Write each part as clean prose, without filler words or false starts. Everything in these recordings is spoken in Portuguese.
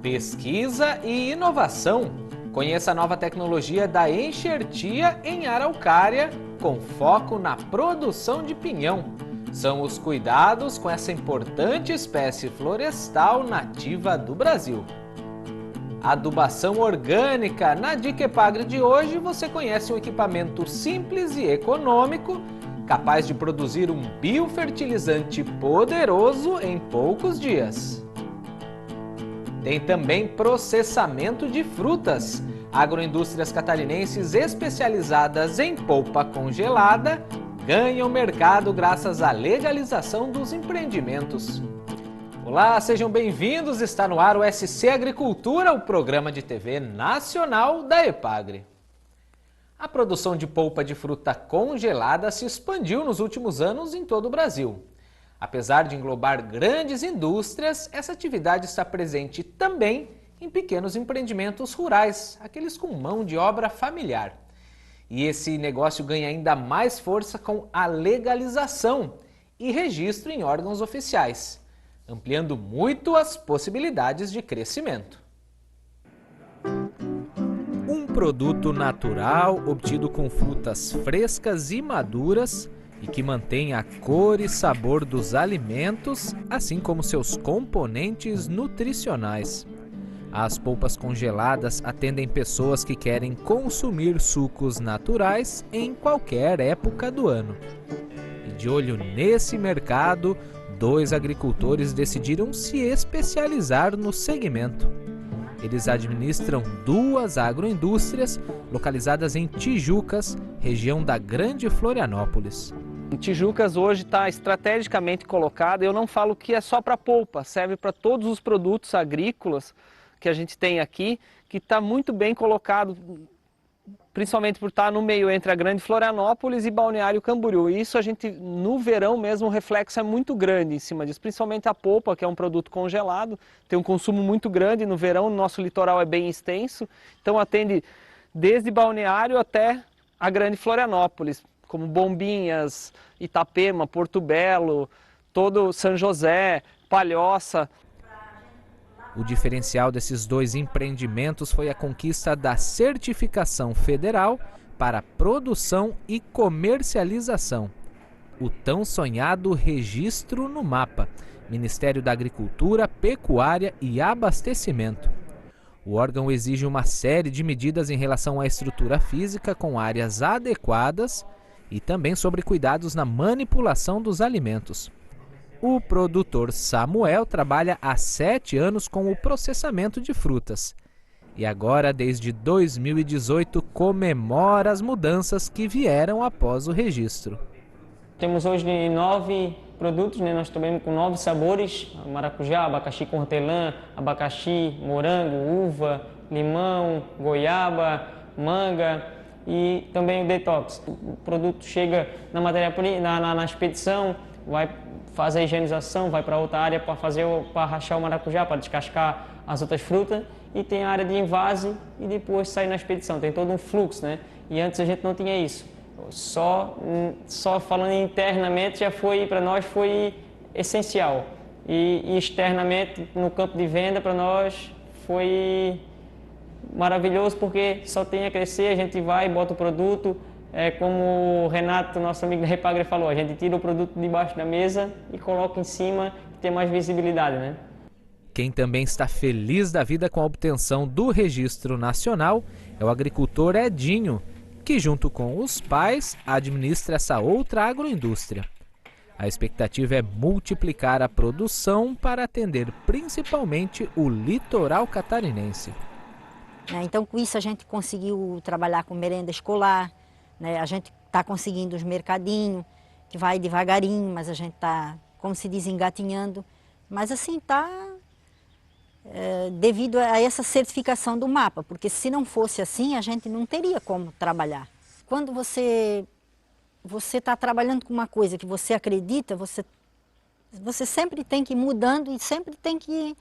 Pesquisa e inovação. Conheça a nova tecnologia da enxertia em araucária, com foco na produção de pinhão. São os cuidados com essa importante espécie florestal nativa do Brasil. Adubação orgânica. Na Dica Epagre de hoje você conhece um equipamento simples e econômico, capaz de produzir um biofertilizante poderoso em poucos dias. Tem também processamento de frutas. Agroindústrias catarinenses especializadas em polpa congelada ganham mercado graças à legalização dos empreendimentos. Olá, sejam bem-vindos. Está no ar o SC Agricultura, o programa de TV nacional da Epagre. A produção de polpa de fruta congelada se expandiu nos últimos anos em todo o Brasil. Apesar de englobar grandes indústrias, essa atividade está presente também em pequenos empreendimentos rurais, aqueles com mão de obra familiar. E esse negócio ganha ainda mais força com a legalização e registro em órgãos oficiais, ampliando muito as possibilidades de crescimento. Um produto natural obtido com frutas frescas e maduras e que mantém a cor e sabor dos alimentos, assim como seus componentes nutricionais. As polpas congeladas atendem pessoas que querem consumir sucos naturais em qualquer época do ano. E de olho nesse mercado, 2 agricultores decidiram se especializar no segmento. Eles administram 2 agroindústrias localizadas em Tijucas, região da Grande Florianópolis. Tijucas hoje está estrategicamente colocada. Eu não falo que é só para polpa, serve para todos os produtos agrícolas que a gente tem aqui, que está muito bem colocado, principalmente por estar no meio entre a Grande Florianópolis e Balneário Camboriú. E isso a gente, no verão mesmo, o reflexo é muito grande em cima disso, principalmente a polpa, que é um produto congelado, tem um consumo muito grande no verão, nosso litoral é bem extenso, então atende desde Balneário até a Grande Florianópolis, como Bombinhas, Itapema, Porto Belo, todo São José, Palhoça. O diferencial desses 2 empreendimentos foi a conquista da certificação federal para produção e comercialização. O tão sonhado registro no MAPA, Ministério da Agricultura, Pecuária e Abastecimento. O órgão exige uma série de medidas em relação à estrutura física com áreas adequadas e também sobre cuidados na manipulação dos alimentos. O produtor Samuel trabalha há 7 anos com o processamento de frutas. E agora, desde 2018, comemora as mudanças que vieram após o registro. Temos hoje 9 produtos, né? Nós trabalhamos com 9 sabores: maracujá, abacaxi com hortelã, abacaxi, morango, uva, limão, goiaba, manga e também o detox. O produto chega na matéria-prima, na expedição, vai fazer a higienização, vai para outra área para rachar o maracujá, para descascar as outras frutas, e tem a área de invase e depois sai na expedição. Tem todo um fluxo, né? E antes a gente não tinha isso. Só falando internamente já foi, para nós foi essencial. E externamente, no campo de venda, para nós foi maravilhoso, porque só tem a crescer, a gente vai e bota o produto. É como o Renato, nosso amigo da Epagre, falou, a gente tira o produto debaixo da mesa e coloca em cima e tem mais visibilidade, né? Quem também está feliz da vida com a obtenção do registro nacional é o agricultor Edinho, que junto com os pais administra essa outra agroindústria. A expectativa é multiplicar a produção para atender principalmente o litoral catarinense. Então com isso a gente conseguiu trabalhar com merenda escolar, né? A gente está conseguindo os mercadinhos, que vai devagarinho, mas a gente está, como se diz, engatinhando. Mas assim está devido a essa certificação do MAPA, porque se não fosse assim, a gente não teria como trabalhar. Quando você está trabalhando com uma coisa que você acredita, você sempre tem que ir mudando e sempre tem que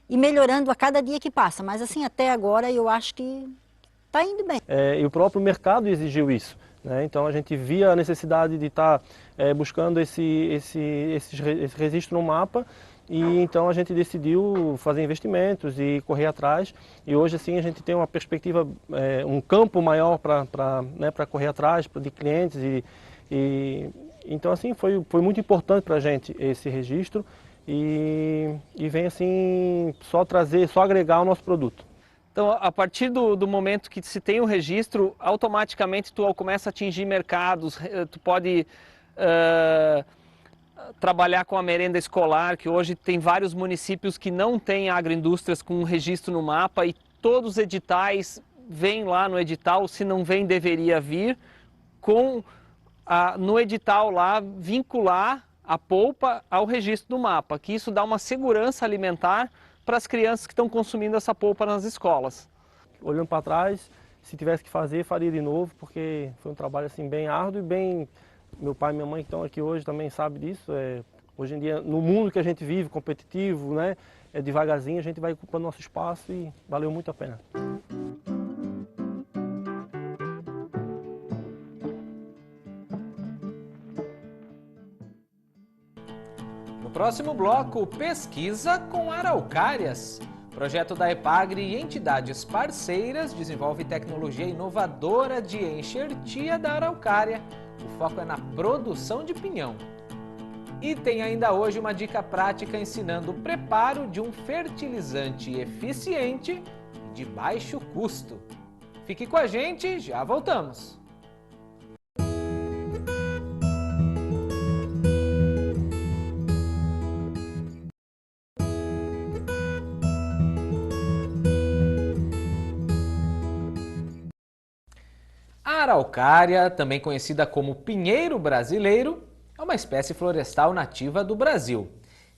ir melhorando a cada dia que passa. Mas assim, até agora eu acho que está indo bem. E o próprio mercado exigiu isso, né? Então a gente via a necessidade de estar buscando esse registro no MAPA E então a gente decidiu fazer investimentos e correr atrás. E hoje assim a gente tem uma perspectiva, um campo maior para correr atrás de clientes. Então assim foi muito importante para a gente esse registro e vem assim só agregar o nosso produto. Então, a partir do momento que se tem o registro, automaticamente tu começa a atingir mercados, tu pode trabalhar com a merenda escolar, que hoje tem vários municípios que não têm agroindústrias com registro no mapa e todos os editais vêm lá no edital, se não vem deveria vir, no edital lá vincular a polpa ao registro do mapa, que isso dá uma segurança alimentar para as crianças que estão consumindo essa polpa nas escolas. Olhando para trás, se tivesse que fazer, faria de novo, porque foi um trabalho assim bem árduo e bem... Meu pai e minha mãe que estão aqui hoje também sabem disso. Hoje em dia, no mundo que a gente vive, competitivo, né, devagarzinho a gente vai ocupando nosso espaço e valeu muito a pena. No próximo bloco, pesquisa com araucárias. Projeto da EPAGRE e entidades parceiras desenvolve tecnologia inovadora de enxertia da araucária. O foco é na produção de pinhão. E tem ainda hoje uma dica prática ensinando o preparo de um fertilizante eficiente e de baixo custo. Fique com a gente, já voltamos! A araucária, também conhecida como pinheiro brasileiro, é uma espécie florestal nativa do Brasil.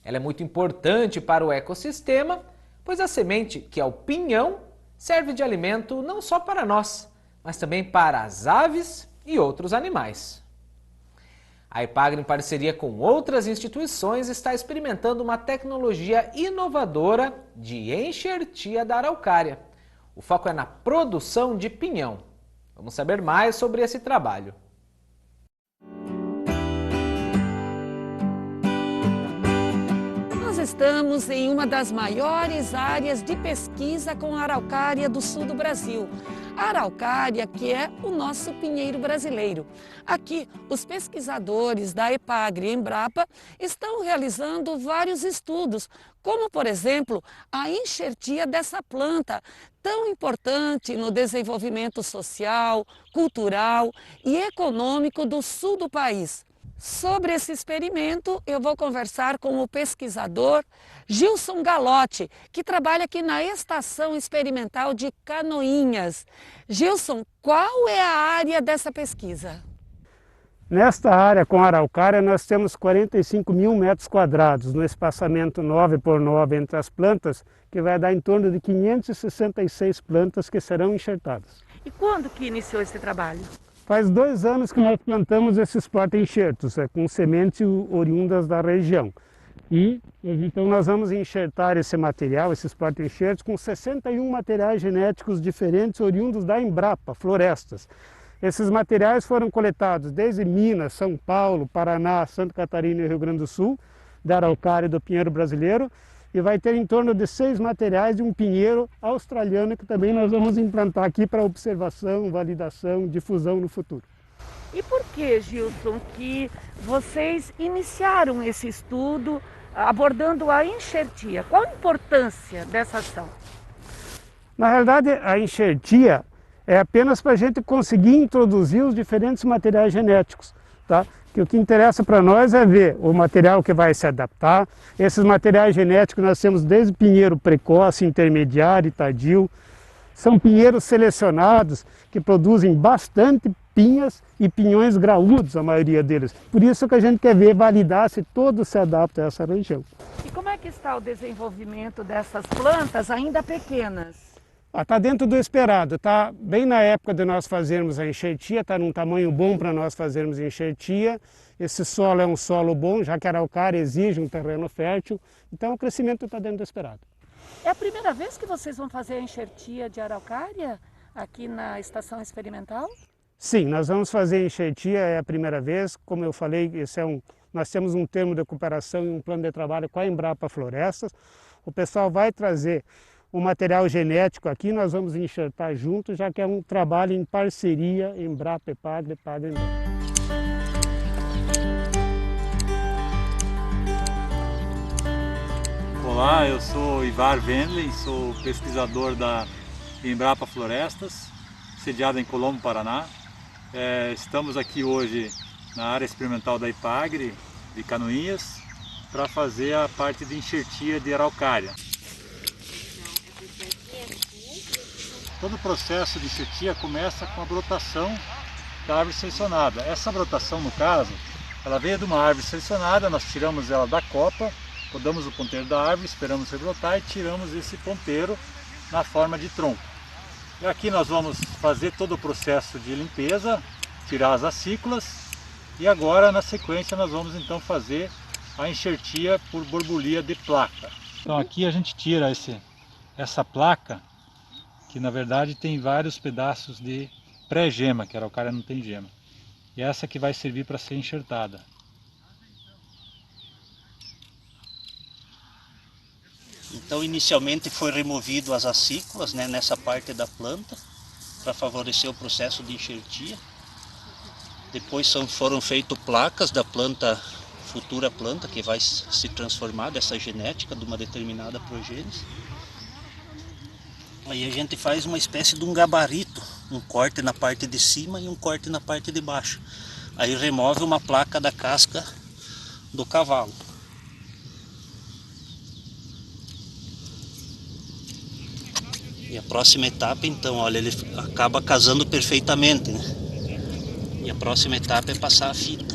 Ela é muito importante para o ecossistema, pois a semente, que é o pinhão, serve de alimento não só para nós, mas também para as aves e outros animais. A EPAGRE, em parceria com outras instituições, está experimentando uma tecnologia inovadora de enxertia da araucária. O foco é na produção de pinhão. Vamos saber mais sobre esse trabalho. Nós estamos em uma das maiores áreas de pesquisa com a araucária do sul do Brasil. A araucária, que é o nosso pinheiro brasileiro. Aqui, os pesquisadores da EPAGRE e Embrapa estão realizando vários estudos, como, por exemplo, a enxertia dessa planta, tão importante no desenvolvimento social, cultural e econômico do sul do país. Sobre esse experimento, eu vou conversar com o pesquisador Gilson Galotti, que trabalha aqui na Estação Experimental de Canoinhas. Gilson, qual é a área dessa pesquisa? Nesta área com araucária nós temos 45 mil metros quadrados no espaçamento 9 por 9 entre as plantas, que vai dar em torno de 566 plantas que serão enxertadas. E quando que iniciou esse trabalho? Faz 2 anos que nós plantamos esses porta-enxertos, com sementes oriundas da região. E então nós vamos enxertar esse material, esses porta-enxertos, com 61 materiais genéticos diferentes oriundos da Embrapa, florestas. Esses materiais foram coletados desde Minas, São Paulo, Paraná, Santa Catarina e Rio Grande do Sul, da araucária e do pinheiro brasileiro, e vai ter em torno de 6 materiais de um pinheiro australiano que também nós vamos implantar aqui para observação, validação, difusão no futuro. E por que, Gilson, que vocês iniciaram esse estudo abordando a enxertia? Qual a importância dessa ação? Na realidade, a enxertia é apenas para a gente conseguir introduzir os diferentes materiais genéticos, tá? Que o que interessa para nós é ver o material que vai se adaptar. Esses materiais genéticos nós temos desde pinheiro precoce, intermediário e tardio. São pinheiros selecionados que produzem bastante pinhas e pinhões graúdos, a maioria deles. Por isso que a gente quer ver, validar se todos se adaptam a essa região. E como é que está o desenvolvimento dessas plantas ainda pequenas? Está dentro do esperado, está bem na época de nós fazermos a enxertia, está num tamanho bom para nós fazermos enxertia. Esse solo é um solo bom, já que a araucária exige um terreno fértil, então o crescimento está dentro do esperado. É a primeira vez que vocês vão fazer a enxertia de araucária aqui na Estação Experimental? Sim, nós vamos fazer enxertia, é a primeira vez. Como eu falei, esse é um Nós temos um termo de cooperação e um plano de trabalho com a Embrapa Florestas. O pessoal vai trazer o material genético aqui, nós vamos enxertar junto, já que é um trabalho em parceria Embrapa, EPAGRE, EPAGRE, Embrapa. Olá, eu sou Ivar Wendley, sou pesquisador da Embrapa Florestas, sediada em Colombo, Paraná. Estamos aqui hoje na área experimental da EPAGRE de Canoinhas para fazer a parte de enxertia de araucária. Todo o processo de enxertia começa com a brotação da árvore selecionada. Essa brotação, no caso, ela veio de uma árvore selecionada, nós tiramos ela da copa, podamos o ponteiro da árvore, esperamos rebrotar e tiramos esse ponteiro na forma de tronco. E aqui nós vamos fazer todo o processo de limpeza, tirar as acículas e agora na sequência nós vamos então fazer a enxertia por borbulia de placa. Então aqui a gente tira essa placa, que na verdade tem vários pedaços de pré-gema, que a araucária não tem gema. E essa que vai servir para ser enxertada. Então inicialmente foi removido as acículas, né, nessa parte da planta para favorecer o processo de enxertia. Depois foram feitas placas da planta, futura planta que vai se transformar dessa genética de uma determinada progênese. Aí a gente faz uma espécie de um gabarito, um corte na parte de cima e um corte na parte de baixo. Aí remove uma placa da casca do cavalo. E a próxima etapa, então, olha, ele acaba casando perfeitamente, né? E a próxima etapa é passar a fita.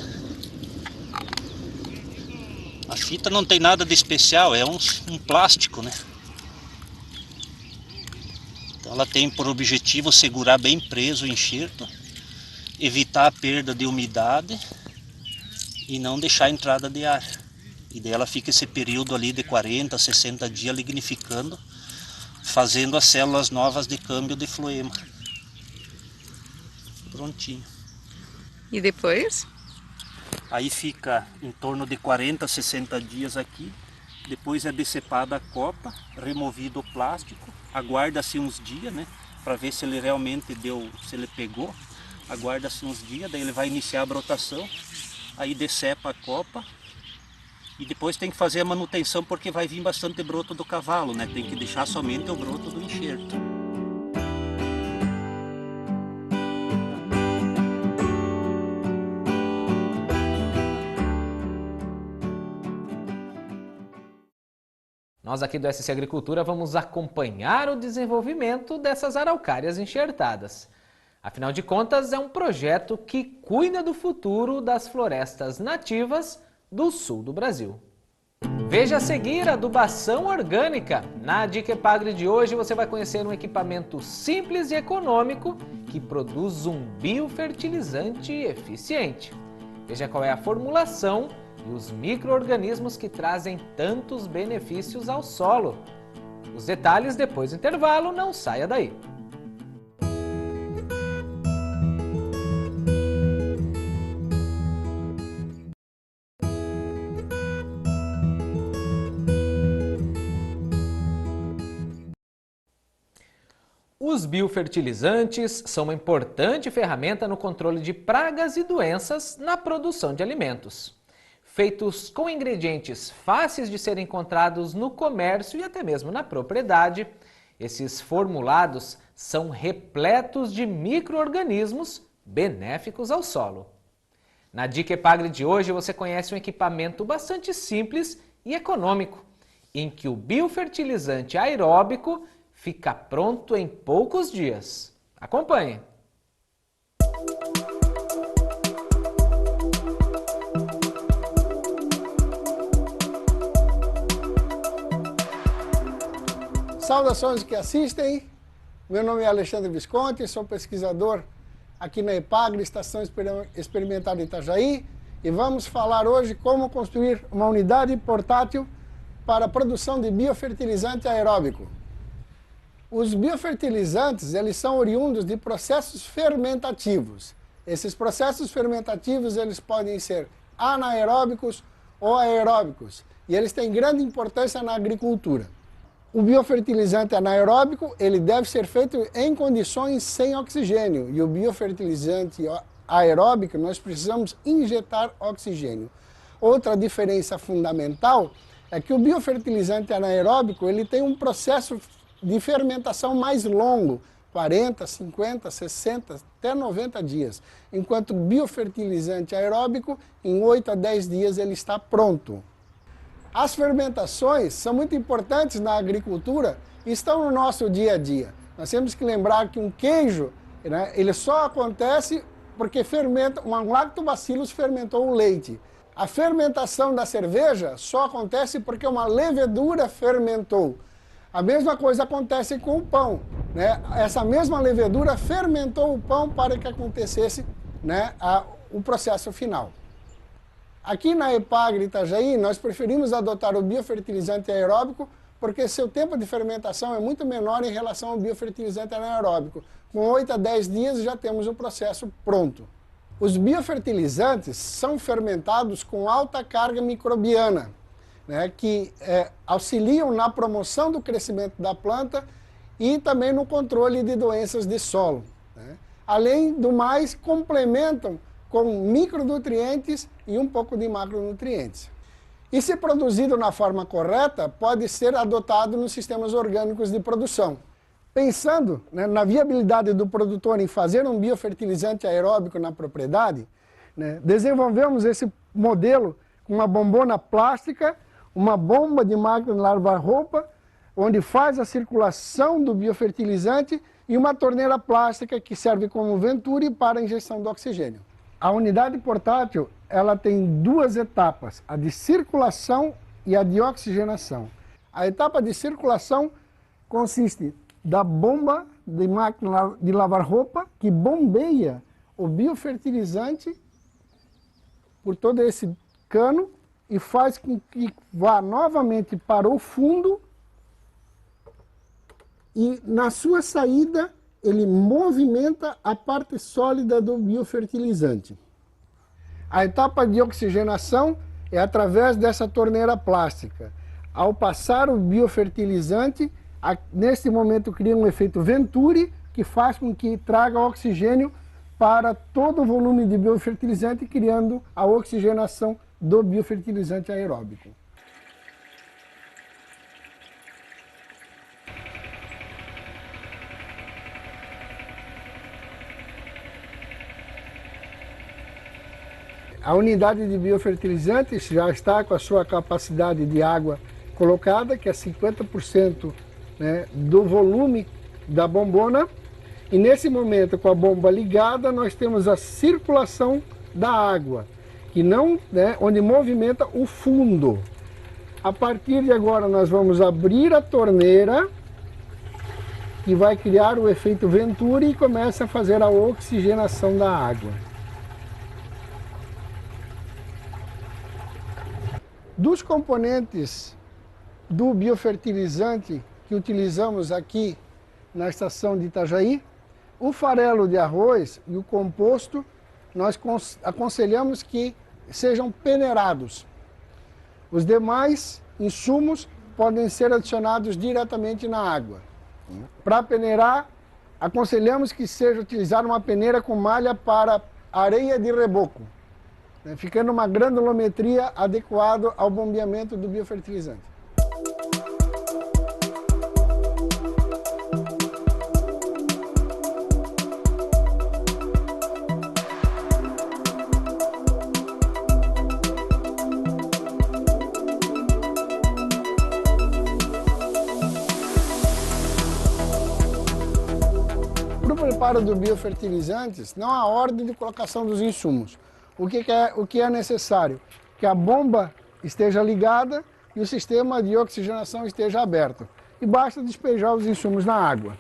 A fita não tem nada de especial, é um plástico, né? Então ela tem por objetivo segurar bem preso o enxerto, evitar a perda de umidade e não deixar a entrada de ar. E daí ela fica esse período ali de 40, 60 dias lignificando, fazendo as células novas de câmbio de floema. Prontinho. E depois? Aí fica em torno de 40, 60 dias aqui. Depois é decepada a copa, removido o plástico. Aguarda-se uns dias, né? Para ver se ele realmente se ele pegou. Aguarda-se uns dias, daí ele vai iniciar a brotação. Aí decepa a copa. E depois tem que fazer a manutenção porque vai vir bastante broto do cavalo, né? Tem que deixar somente o broto do enxerto. Nós aqui do SC Agricultura vamos acompanhar o desenvolvimento dessas araucárias enxertadas. Afinal de contas, é um projeto que cuida do futuro das florestas nativas do sul do Brasil. Veja a seguir a adubação orgânica. Na Dica EPAGRE de hoje você vai conhecer um equipamento simples e econômico que produz um biofertilizante eficiente. Veja qual é a formulação e os micro-organismos que trazem tantos benefícios ao solo. Os detalhes depois do intervalo, não saia daí. Os biofertilizantes são uma importante ferramenta no controle de pragas e doenças na produção de alimentos. Feitos com ingredientes fáceis de serem encontrados no comércio e até mesmo na propriedade, esses formulados são repletos de micro-organismos benéficos ao solo. Na Dica EPAGRE de hoje você conhece um equipamento bastante simples e econômico, em que o biofertilizante aeróbico fica pronto em poucos dias. Acompanhe! Saudações que assistem, meu nome é Alexandre Visconti, sou pesquisador aqui na EPAGRE, Estação Experimental de Itajaí, e vamos falar hoje como construir uma unidade portátil para a produção de biofertilizante aeróbico. Os biofertilizantes, eles são oriundos de processos fermentativos. Esses processos fermentativos, eles podem ser anaeróbicos ou aeróbicos, e eles têm grande importância na agricultura. O biofertilizante anaeróbico, ele deve ser feito em condições sem oxigênio, e o biofertilizante aeróbico, nós precisamos injetar oxigênio. Outra diferença fundamental é que o biofertilizante anaeróbico, ele tem um processo de fermentação mais longo, 40, 50, 60, até 90 dias, enquanto o biofertilizante aeróbico, em 8 a 10 dias ele está pronto. As fermentações são muito importantes na agricultura e estão no nosso dia a dia. Nós temos que lembrar que um queijo, né, ele só acontece porque fermenta, um lactobacillus fermentou o leite. A fermentação da cerveja só acontece porque uma levedura fermentou. A mesma coisa acontece com o pão, né? Essa mesma levedura fermentou o pão para que acontecesse, né, o processo final. Aqui na Epagre Itajaí, nós preferimos adotar o biofertilizante aeróbico porque seu tempo de fermentação é muito menor em relação ao biofertilizante anaeróbico. Com 8 a 10 dias já temos o processo pronto. Os biofertilizantes são fermentados com alta carga microbiana, né, que auxiliam na promoção do crescimento da planta e também no controle de doenças de solo, né. Além do mais, complementam com micronutrientes e um pouco de macronutrientes. E se produzido na forma correta, pode ser adotado nos sistemas orgânicos de produção. Pensando, né, na viabilidade do produtor em fazer um biofertilizante aeróbico na propriedade, né, desenvolvemos esse modelo com uma bombona plástica, uma bomba de máquina de lavar roupa, onde faz a circulação do biofertilizante e uma torneira plástica que serve como venturi para a injeção do oxigênio. A unidade portátil, ela tem duas etapas, a de circulação e a de oxigenação. A etapa de circulação consiste da bomba de máquina de lavar roupa que bombeia o biofertilizante por todo esse cano e faz com que vá novamente para o fundo e na sua saída ele movimenta a parte sólida do biofertilizante. A etapa de oxigenação é através dessa torneira plástica. Ao passar o biofertilizante, nesse momento cria um efeito venturi, que faz com que traga oxigênio para todo o volume de biofertilizante, criando a oxigenação do biofertilizante aeróbico. A unidade de biofertilizantes já está com a sua capacidade de água colocada, que é 50%, né, do volume da bombona. E nesse momento, com a bomba ligada, nós temos a circulação da água, que não, né, onde movimenta o fundo. A partir de agora, nós vamos abrir a torneira, que vai criar o efeito venturi e começa a fazer a oxigenação da água. Dos componentes do biofertilizante que utilizamos aqui na estação de Itajaí, o farelo de arroz e o composto, nós aconselhamos que sejam peneirados. Os demais insumos podem ser adicionados diretamente na água. Para peneirar, aconselhamos que seja utilizada uma peneira com malha para areia de reboco, ficando uma granulometria adequada ao bombeamento do biofertilizante. Para o preparo do biofertilizantes, não há ordem de colocação dos insumos. O que é necessário? Que a bomba esteja ligada e o sistema de oxigenação esteja aberto. E basta despejar os insumos na água.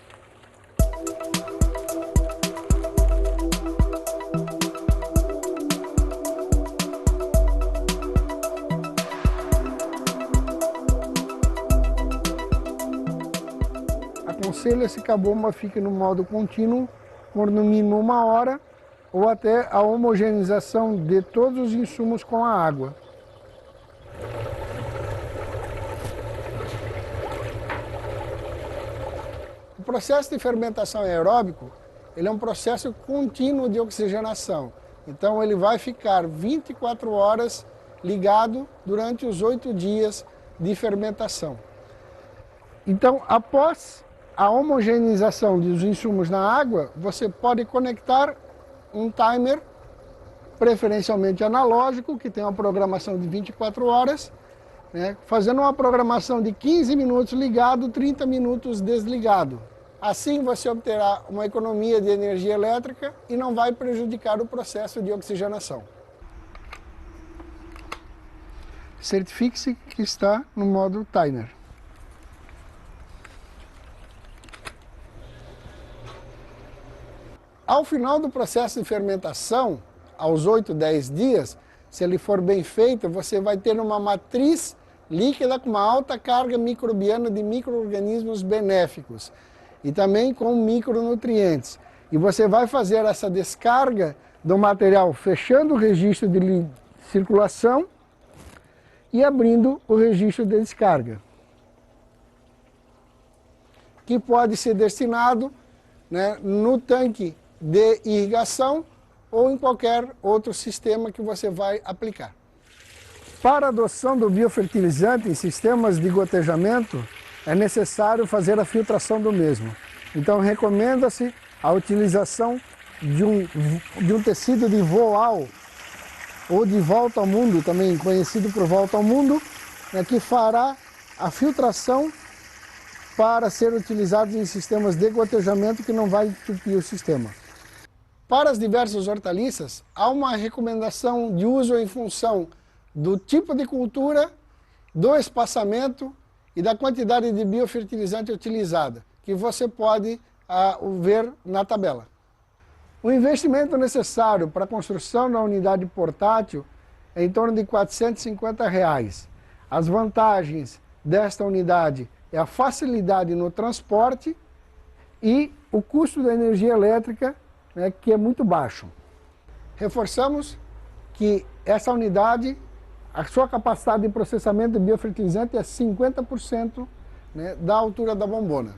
Aconselha-se que a bomba fique no modo contínuo por no mínimo 1 hora ou até a homogeneização de todos os insumos com a água. O processo de fermentação aeróbico, ele é um processo contínuo de oxigenação. Então ele vai ficar 24 horas ligado durante os 8 dias de fermentação. Então, após a homogeneização dos insumos na água, você pode conectar um timer, preferencialmente analógico, que tem uma programação de 24 horas, né, fazendo uma programação de 15 minutos ligado, 30 minutos desligado. Assim você obterá uma economia de energia elétrica e não vai prejudicar o processo de oxigenação. Certifique-se que está no modo timer. Ao final do processo de fermentação, aos 8, 10 dias, se ele for bem feito, você vai ter uma matriz líquida com uma alta carga microbiana de micro-organismos benéficos e também com micronutrientes. E você vai fazer essa descarga do material fechando o registro de circulação e abrindo o registro de descarga, que pode ser destinado, né, no tanque de irrigação ou em qualquer outro sistema que você vai aplicar. Para a adoção do biofertilizante em sistemas de gotejamento, é necessário fazer a filtração do mesmo. Então recomenda-se a utilização de um tecido de voal ou de volta ao mundo, também conhecido por volta ao mundo, né, que fará a filtração para ser utilizado em sistemas de gotejamento que não vai entupir o sistema. Para as diversas hortaliças, há uma recomendação de uso em função do tipo de cultura, do espaçamento e da quantidade de biofertilizante utilizada, que você pode ver na tabela. O investimento necessário para a construção da unidade portátil é em torno de R$ 450. As vantagens desta unidade é a facilidade no transporte e o custo da energia elétrica, né, que é muito baixo. Reforçamos que essa unidade, a sua capacidade de processamento de biofertilizante é 50%, né, da altura da bombona.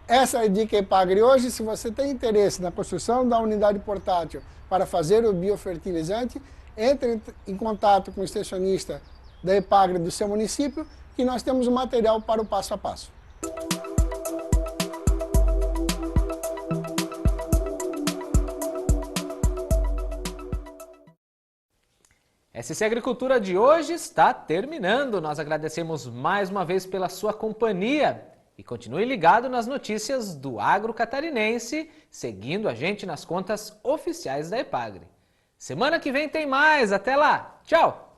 Essa é a dica Epagri hoje. Se você tem interesse na construção da unidade portátil para fazer o biofertilizante, entre em contato com o extensionista da Epagri do seu município, que nós temos o material para o passo a passo. SC Agricultura de hoje está terminando. Nós agradecemos mais uma vez pela sua companhia. E continue ligado nas notícias do agro catarinense, seguindo a gente nas contas oficiais da Epagri. Semana que vem tem mais. Até lá. Tchau!